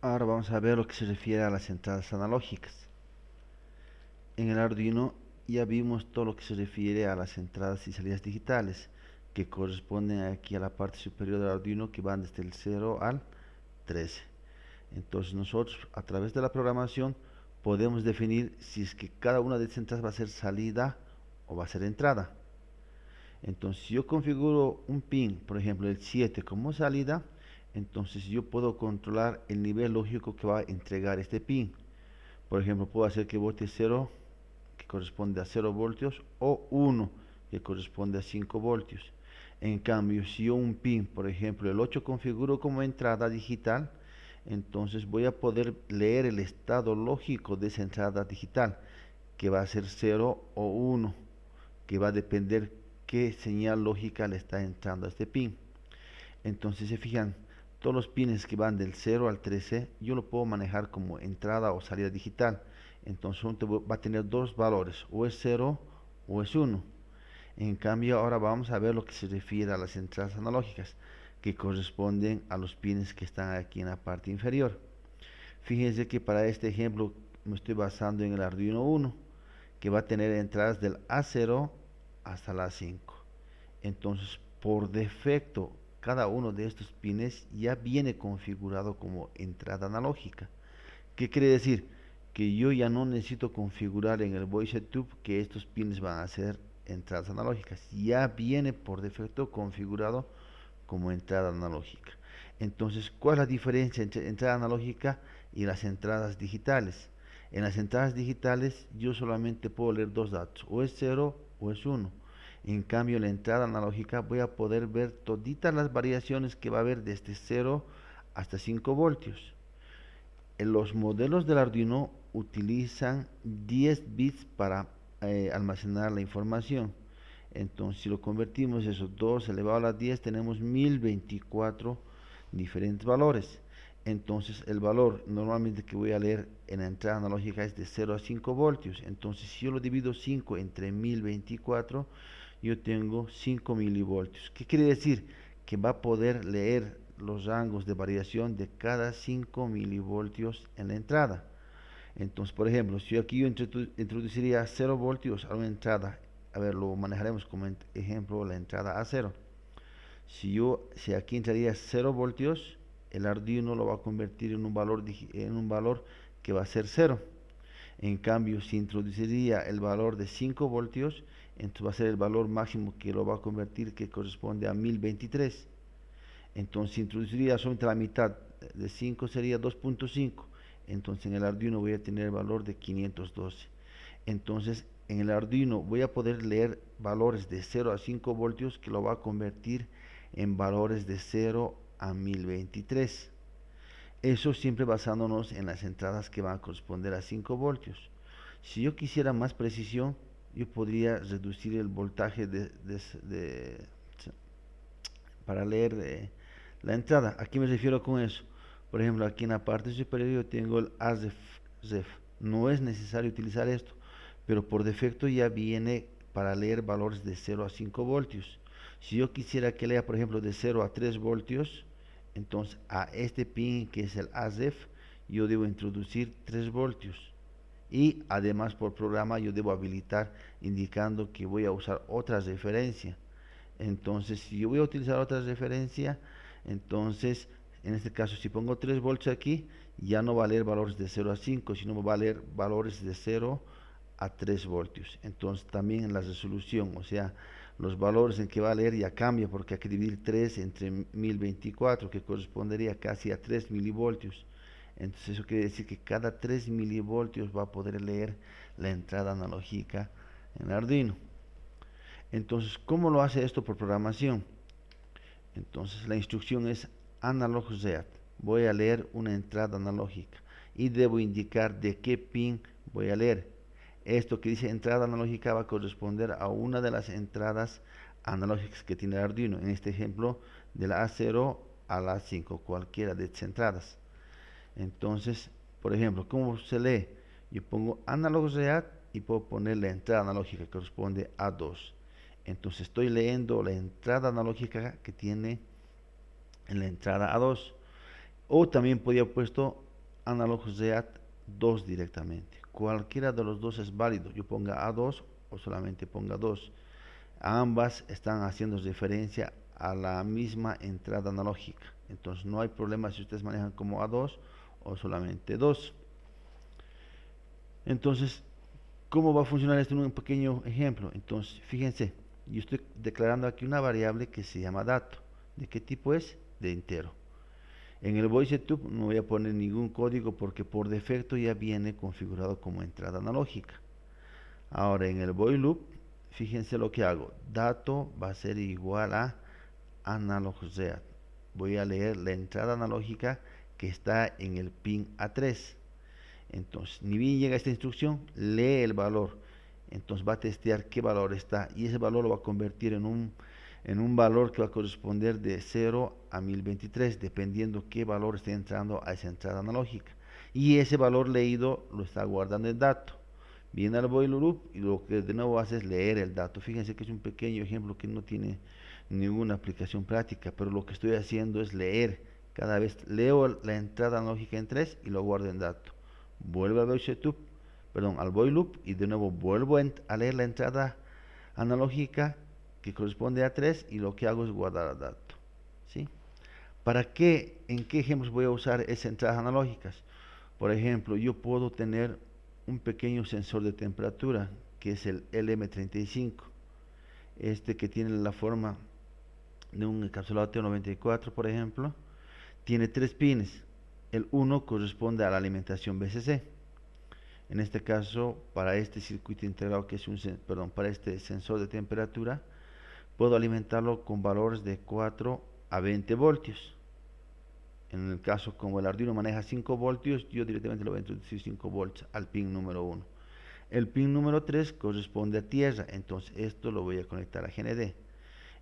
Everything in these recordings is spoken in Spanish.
Ahora vamos a ver lo que se refiere a las entradas analógicas. En el Arduino ya vimos todo lo que se refiere a las entradas y salidas digitales, que corresponden aquí a la parte superior del Arduino, que van desde el 0 al 13. Entonces nosotros a través de la programación podemos definir si es que cada una de estas entradas va a ser salida o va a ser entrada. Entonces si yo configuro un pin, por ejemplo el 7 como salida, entonces yo puedo controlar el nivel lógico que va a entregar este pin. Por ejemplo, puedo hacer que bote 0, que corresponde a 0 voltios, o 1, que corresponde a 5 voltios. En cambio, si yo un pin, por ejemplo, el 8 configuro como entrada digital, entonces voy a poder leer el estado lógico de esa entrada digital, que va a ser 0 o 1, que va a depender qué señal lógica le está entrando a este pin. Entonces, se fijan, todos los pines que van del 0 al 13, yo lo puedo manejar como entrada o salida digital. Entonces, va a tener dos valores, o es 0 o es 1. En cambio, ahora vamos a ver lo que se refiere a las entradas analógicas, que corresponden a los pines que están aquí en la parte inferior. Fíjense que para este ejemplo me estoy basando en el Arduino Uno, que va a tener entradas del A0 hasta la A5. Entonces, por defecto, cada uno de estos pines ya viene configurado como entrada analógica. ¿Qué quiere decir? Que yo ya no necesito configurar en el VoiceTube que estos pines van a ser entradas analógicas. Ya viene por defecto configurado como entrada analógica. Entonces, ¿cuál es la diferencia entre entrada analógica y las entradas digitales? En las entradas digitales yo solamente puedo leer dos datos, o es 0 o es 1. En cambio, en la entrada analógica voy a poder ver toditas las variaciones que va a haber desde 0 hasta 5 voltios. En los modelos del Arduino utilizan 10 bits para almacenar la información. Entonces, si lo convertimos eso 2 elevado a la 10, tenemos 1024 diferentes valores. Entonces, el valor normalmente que voy a leer en la entrada analógica es de 0 a 5 voltios. Entonces, si yo lo divido 5 entre 1024, yo tengo 5 milivoltios. ¿Qué quiere decir? Que va a poder leer los rangos de variación de cada 5 milivoltios en la entrada. Entonces, por ejemplo, si aquí yo introduciría 0 voltios a una entrada, a ver, lo manejaremos como ejemplo la entrada a 0. Si aquí entraría 0 voltios, el Arduino lo va a convertir en un valor que va a ser 0. En cambio, si introduciría el valor de 5 voltios, entonces va a ser el valor máximo que lo va a convertir, que corresponde a 1023. Entonces, si introduciría solamente la mitad de 5, sería 2.5. Entonces, en el Arduino voy a tener el valor de 512. Entonces, en el Arduino voy a poder leer valores de 0 a 5 voltios, que lo va a convertir en valores de 0 a 1023. Eso siempre basándonos en las entradas que van a corresponder a 5 voltios. Si yo quisiera más precisión, yo podría reducir el voltaje para leer la entrada. ¿A qué me refiero con eso? Por ejemplo, aquí en la parte superior yo tengo el ASREF. No es necesario utilizar esto, pero por defecto ya viene para leer valores de 0 a 5 voltios. Si yo quisiera que lea, por ejemplo, de 0 a 3 voltios, entonces a este pin que es el ASREF, yo debo introducir 3 voltios. Y además por programa yo debo habilitar indicando que voy a usar otra referencia. Entonces, si yo voy a utilizar otra referencia, entonces, en este caso, si pongo 3 voltios aquí, ya no va a leer valores de 0 a 5, sino va a leer valores de 0 a 3 voltios. Entonces, también en la resolución, o sea, los valores en que va a leer ya cambia, porque hay que dividir 3 entre 1024, que correspondería casi a 3 milivoltios. Entonces, eso quiere decir que cada 3 milivoltios va a poder leer la entrada analógica en el Arduino. Entonces, ¿cómo lo hace esto por programación? Entonces, la instrucción es analog read. Voy a leer una entrada analógica y debo indicar de qué pin voy a leer. Esto que dice entrada analógica va a corresponder a una de las entradas analógicas que tiene el Arduino. En este ejemplo, de la A0 a la A5, cualquiera de estas entradas. Entonces, por ejemplo, ¿cómo se lee? Yo pongo analog read y puedo poner la entrada analógica que corresponde a 2. Entonces estoy leyendo la entrada analógica que tiene en la entrada A2. O también podría haber puesto analog Z 2 directamente. Cualquiera de los dos es válido. Yo ponga A2 o solamente ponga 2. Ambas están haciendo referencia a la misma entrada analógica. Entonces no hay problema si ustedes manejan como A2 o solamente 2. Entonces, ¿cómo va a funcionar esto en un pequeño ejemplo? Entonces, fíjense, yo estoy declarando aquí una variable que se llama dato. ¿De qué tipo es? De entero. En el void setup no voy a poner ningún código porque por defecto ya viene configurado como entrada analógica. Ahora en el void loop, fíjense lo que hago. Dato va a ser igual a analog Z. Voy a leer la entrada analógica que está en el pin A3. Entonces, ni bien llega esta instrucción, lee el valor. Entonces va a testear qué valor está y ese valor lo va a convertir en un valor que va a corresponder de 0 a 1023, dependiendo qué valor esté entrando a esa entrada analógica. Y ese valor leído lo está guardando el dato. Viene al void loop y lo que de nuevo hace es leer el dato. Fíjense que es un pequeño ejemplo que no tiene ninguna aplicación práctica, pero lo que estoy haciendo es leer. Cada vez leo la entrada analógica en 3 y lo guardo en dato. Vuelvo al void loop y de nuevo vuelvo a leer la entrada analógica que corresponde a 3 y lo que hago es guardar el dato. ¿Sí? ¿Para qué? ¿En qué ejemplos voy a usar esas entradas analógicas? Por ejemplo, yo puedo tener un pequeño sensor de temperatura que es el LM35, este que tiene la forma de un encapsulado T94, por ejemplo, tiene 3 pines. El 1 corresponde a la alimentación BCC. En este caso, para este circuito integrado que es para este sensor de temperatura, puedo alimentarlo con valores de 4 a 20 voltios. En el caso como el Arduino maneja 5 voltios, yo directamente le voy a introducir 5 volts al pin número 1. El pin número 3 corresponde a tierra, entonces esto lo voy a conectar a GND.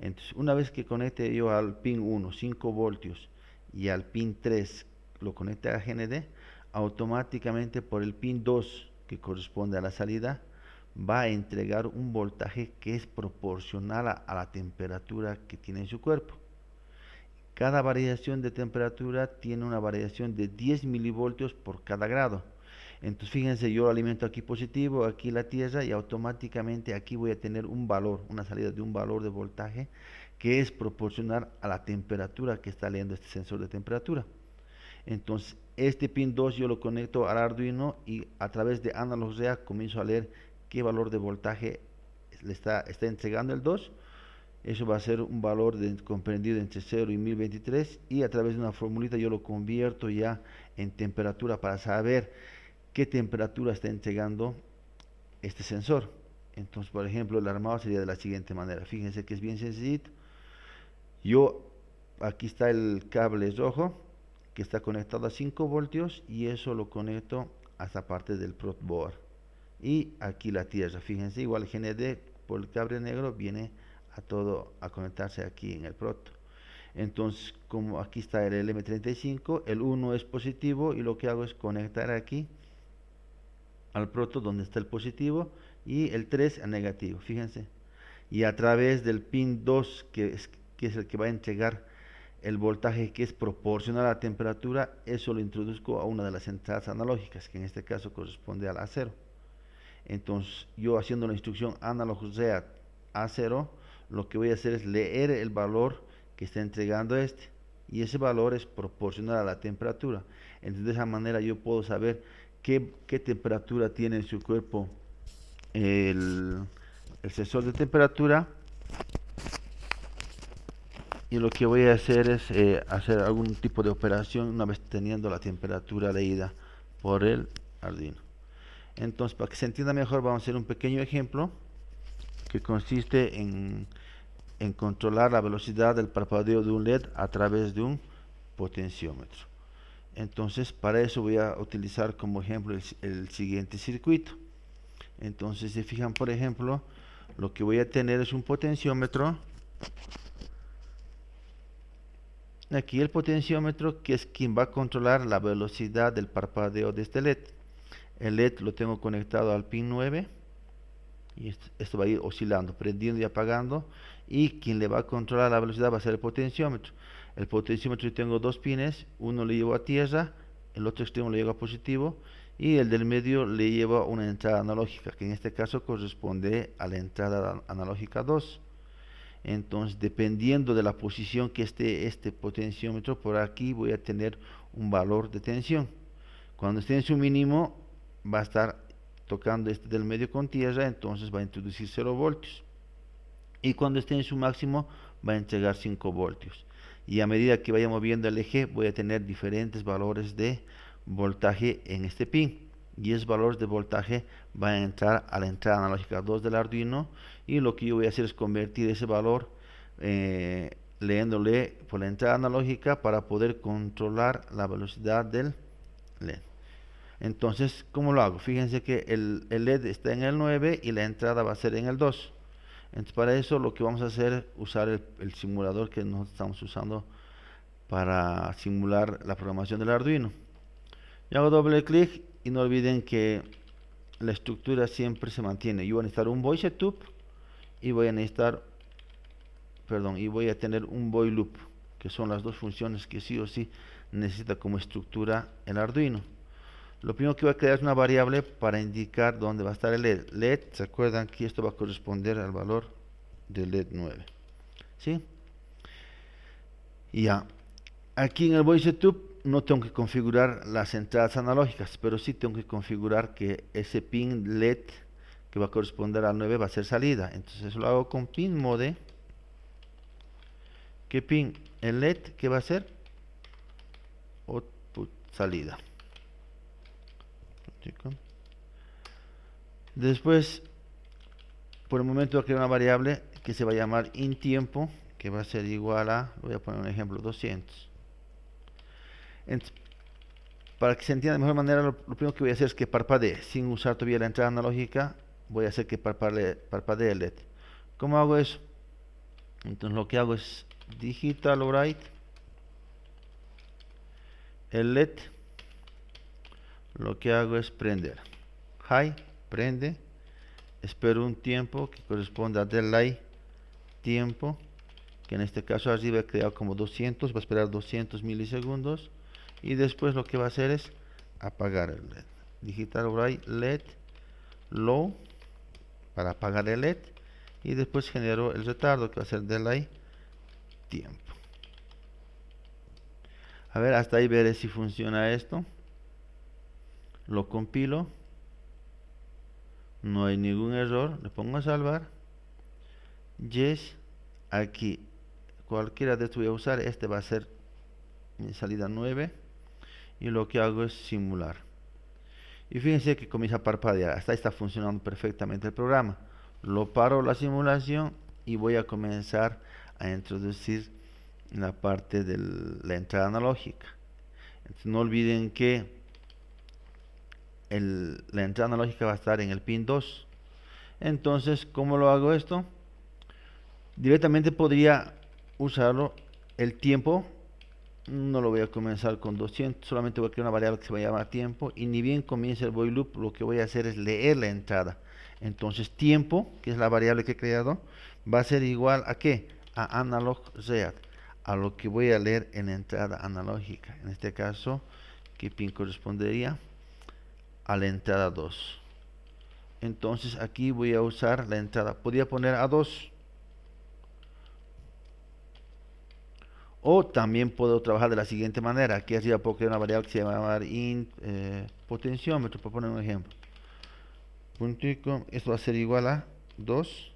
Entonces, una vez que conecte yo al pin 1 5 voltios y al pin 3 lo conecte a GND, automáticamente por el pin 2 que corresponde a la salida va a entregar un voltaje que es proporcional a la temperatura que tiene en su cuerpo. Cada variación de temperatura tiene una variación de 10 milivoltios por cada grado. Entonces fíjense, yo lo alimento aquí positivo, aquí la tierra y automáticamente aquí voy a tener un valor, una salida de un valor de voltaje que es proporcional a la temperatura que está leyendo este sensor de temperatura. Entonces este pin 2 yo lo conecto al Arduino y a través de analog Z comienzo a leer qué valor de voltaje le está entregando el 2. Eso va a ser un valor comprendido entre 0 y 1023 y a través de una formulita yo lo convierto ya en temperatura para saber qué temperatura está entregando este sensor. Entonces, por ejemplo, el armado sería de la siguiente manera. Fíjense que es bien sencillito. Aquí está el cable rojo que está conectado a 5 voltios y eso lo conecto a esta parte del prot board. Y aquí la tierra, fíjense, igual GND por el cable negro viene a conectarse aquí en el proto. Entonces, como aquí está el LM35, el 1 es positivo y lo que hago es conectar aquí al proto donde está el positivo y el 3 al negativo, fíjense. Y a través del pin 2, que es el que va a entregar el voltaje que es proporcional a la temperatura, eso lo introduzco a una de las entradas analógicas, que en este caso corresponde al A0. Entonces, yo haciendo la instrucción analog Z A0, lo que voy a hacer es leer el valor que está entregando y ese valor es proporcional a la temperatura. Entonces de esa manera yo puedo saber qué temperatura tiene en su cuerpo el sensor de temperatura, y lo que voy a hacer es hacer algún tipo de operación una vez teniendo la temperatura leída por el Arduino. Entonces, para que se entienda mejor, vamos a hacer un pequeño ejemplo que consiste en controlar la velocidad del parpadeo de un LED a través de un potenciómetro. Entonces, para eso voy a utilizar como ejemplo el siguiente circuito. Entonces, si fijan, por ejemplo, lo que voy a tener es un potenciómetro. Aquí el potenciómetro, que es quien va a controlar la velocidad del parpadeo de este LED. El LED lo tengo conectado al pin 9 y esto va a ir oscilando, prendiendo y apagando, y quien le va a controlar la velocidad va a ser el potenciómetro. El potenciómetro, yo tengo dos pines, uno le llevo a tierra, el otro extremo le lleva a positivo, y el del medio le lleva una entrada analógica, que en este caso corresponde a la entrada analógica 2. Entonces, dependiendo de la posición que esté este potenciómetro, por aquí voy a tener un valor de tensión. Cuando esté en su mínimo, va a estar tocando este del medio con tierra, entonces va a introducir 0 voltios. Y cuando esté en su máximo, va a entregar 5 voltios. Y a medida que vaya moviendo el eje, voy a tener diferentes valores de voltaje en este pin. Y esos valores de voltaje van a entrar a la entrada analógica 2 del Arduino. Y lo que yo voy a hacer es convertir ese valor leyéndole por la entrada analógica para poder controlar la velocidad del LED. Entonces, ¿cómo lo hago? Fíjense que el LED está en el 9 y la entrada va a ser en el 2. Entonces, para eso lo que vamos a hacer es usar el simulador que nosotros estamos usando para simular la programación del Arduino. Yo hago doble clic y no olviden que la estructura siempre se mantiene. Yo voy a necesitar un void setup y voy a necesitar, y voy a tener un void loop, que son las dos funciones que sí o sí necesita como estructura el Arduino. Lo primero que voy a crear es una variable para indicar dónde va a estar el LED. LED, ¿se acuerdan que esto va a corresponder al valor del LED 9? ¿Sí? Y ya. Aquí en el void setup no tengo que configurar las entradas analógicas, pero sí tengo que configurar que ese pin LED que va a corresponder al 9 va a ser salida. Entonces lo hago con pin mode. ¿Qué pin? El LED que va a ser output salida. Después, por el momento voy a crear una variable que se va a llamar inTiempo, que va a ser igual a, voy a poner un ejemplo, 200. Entonces, para que se entienda de mejor manera, lo primero que voy a hacer es que parpadee. Sin usar todavía la entrada analógica, voy a hacer que parpadee el LED. ¿Cómo hago eso? Entonces lo que hago es digital write el LED. Lo que hago es prender. High, prende. Espero un tiempo que corresponda a delay tiempo, que en este caso arriba he creado como 200, va a esperar 200 milisegundos. Y después lo que va a hacer es apagar el LED. Digital write LED low para apagar el LED. Y después genero el retardo, que va a ser delay tiempo. A ver, hasta ahí veré si funciona esto. Lo compilo. No hay ningún error. Le pongo a salvar. Yes. Aquí cualquiera de estos voy a usar. Este va a ser mi salida 9. Y lo que hago es simular. Y fíjense que comienza a parpadear. Hasta ahí está funcionando perfectamente el programa. Lo paro la simulación y voy a comenzar a introducir la parte de la entrada analógica. Entonces, no olviden que la entrada analógica va a estar en el pin 2. Entonces, ¿cómo lo hago esto? Directamente podría usarlo el tiempo. No lo voy a comenzar con 200, solamente voy a crear una variable que se va a llamar tiempo, y ni bien comience el void loop, lo que voy a hacer es leer la entrada. Entonces tiempo, que es la variable que he creado, va a ser igual a ¿qué? A analog read, a lo que voy a leer en la entrada analógica. En este caso, ¿qué pin correspondería? A la entrada 2. Entonces aquí voy a usar la entrada, podría poner a 2. O también puedo trabajar de la siguiente manera. Aquí arriba puedo crear una variable que se llama int potenciómetro, por poner un ejemplo. Puntico, esto va a ser igual a 2.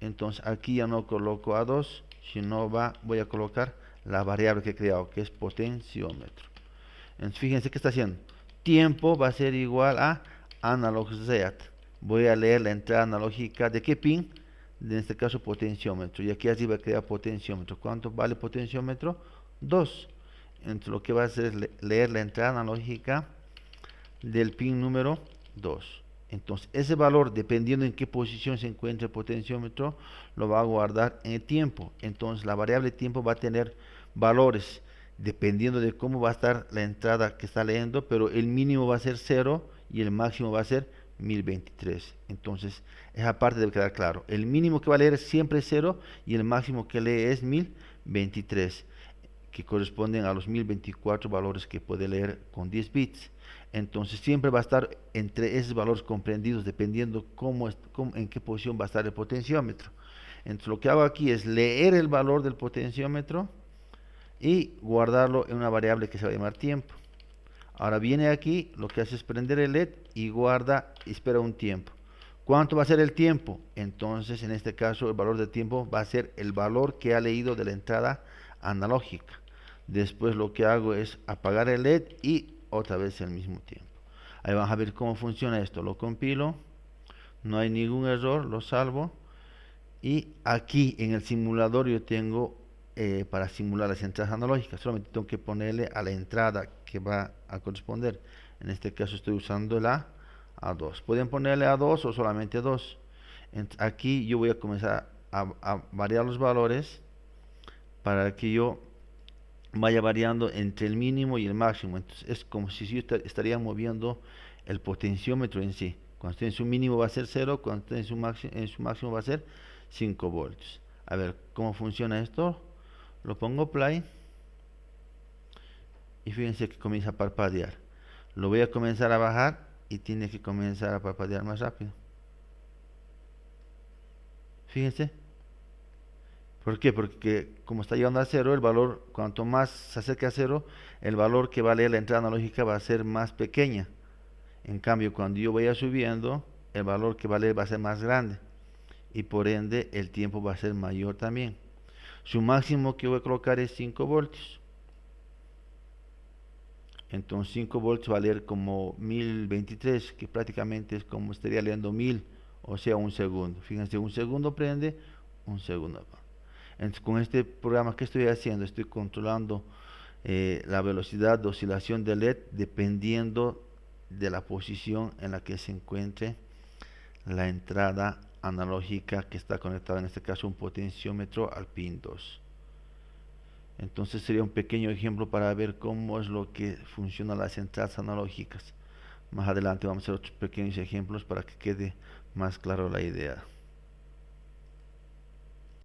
Entonces aquí ya no coloco a 2, sino voy a colocar la variable que he creado, que es potenciómetro. Entonces fíjense qué está haciendo. Tiempo va a ser igual a analog read. Voy a leer la entrada analógica de qué pin, en este caso potenciómetro, y aquí arriba queda potenciómetro. ¿Cuánto vale potenciómetro? 2. Entonces lo que va a hacer es leer la entrada analógica del pin número 2. Entonces ese valor, dependiendo en qué posición se encuentre el potenciómetro, lo va a guardar en el tiempo. Entonces la variable tiempo va a tener valores dependiendo de cómo va a estar la entrada que está leyendo, pero el mínimo va a ser 0 y el máximo va a ser 1023. Entonces, esa parte debe quedar claro. El mínimo que va a leer siempre es 0 y el máximo que lee es 1023. que corresponden a los 1024 valores que puede leer con 10 bits. Entonces siempre va a estar entre esos valores comprendidos dependiendo en qué posición va a estar el potenciómetro. Entonces lo que hago aquí es leer el valor del potenciómetro y guardarlo en una variable que se va a llamar tiempo. Ahora viene aquí, lo que hace es prender el LED y guarda y espera un tiempo. ¿Cuánto va a ser el tiempo? Entonces en este caso el valor de tiempo va a ser el valor que ha leído de la entrada analógica. Después lo que hago es apagar el LED y otra vez el mismo tiempo. Ahí vamos a ver cómo funciona esto. Lo compilo, no hay ningún error, lo salvo. Y aquí en el simulador yo tengo para simular las entradas analógicas, solamente tengo que ponerle a la entrada que va a corresponder. En este caso estoy usando la A2. Pueden ponerle A2 o solamente 2. Aquí yo voy a comenzar a variar los valores para que yo vaya variando entre el mínimo y el máximo. Entonces es como si yo estaría moviendo el potenciómetro en sí. Cuando esté en su mínimo va a ser 0, cuando esté en su máximo va a ser 5 voltios. A ver cómo funciona esto. Lo pongo play y fíjense que comienza a parpadear. Lo voy a comenzar a bajar y tiene que comenzar a parpadear más rápido. Fíjense. ¿Por qué? Porque como está llegando a 0, el valor, cuanto más se acerque a 0, el valor que va a leer la entrada analógica va a ser más pequeña. En cambio, cuando yo vaya subiendo, el valor que va a leer va a ser más grande. Y por ende, el tiempo va a ser mayor también. Su máximo que voy a colocar es 5 voltios. Entonces 5 voltios va a leer como 1023, que prácticamente es como estaría leyendo 1000, o sea, un segundo. Fíjense, un segundo prende, un segundo apaga. Entonces, con este programa que estoy haciendo, estoy controlando la velocidad de oscilación del LED dependiendo de la posición en la que se encuentre la entrada analógica que está conectada, en este caso un potenciómetro al pin 2. Entonces sería un pequeño ejemplo para ver cómo es lo que funcionan las entradas analógicas. Más adelante vamos a hacer otros pequeños ejemplos para que quede más claro la idea.